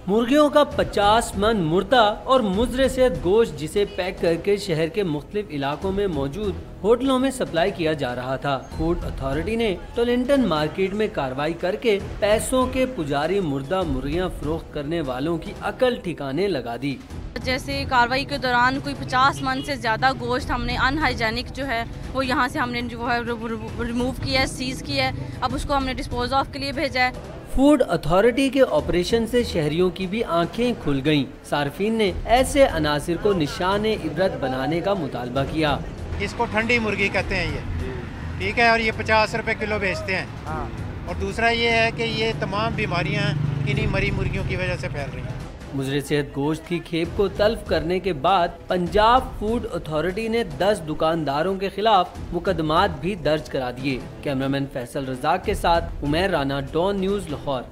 मुर्गियों का 50 मन मुर्दा और मुजरे से गोश्त जिसे पैक करके शहर के मुख्तलिफ इलाकों में मौजूद होटलों में सप्लाई किया जा रहा था। फूड अथॉरिटी ने टोलिंटन मार्केट में कार्रवाई करके पैसों के पुजारी मुर्दा मुर्गियां फरोख्त करने वालों की अकल ठिकाने लगा दी। जैसे कार्रवाई के दौरान कोई 50 मन से ज़्यादा गोश्त हमने अनहाइजेनिक जो है वो यहाँ से हमने जो है रिमूव किया है, सीज किया है। अब उसको हमने डिस्पोज ऑफ के लिए भेजा है। फूड अथॉरिटी के ऑपरेशन से शहरियों की भी आंखें खुल गईं। सार्फिन ने ऐसे अनासिर को निशान इबरत बनाने का मुतालबा किया। इसको ठंडी मुर्गी कहते हैं ये, ठीक है, और ये 50 रुपए किलो बेचते हैं। और दूसरा ये है कि ये तमाम बीमारियां इन्हीं मरी मुर्गियों की वजह से फैल रही हैं। मुजरे सेहत गोश्त की खेप को तल्फ करने के बाद पंजाब फूड अथॉरिटी ने 10 दुकानदारों के खिलाफ मुकदमात भी दर्ज करा दिए। कैमरामैन फैसल रजाक के साथ उमैर राना, डॉन न्यूज़, लाहौर।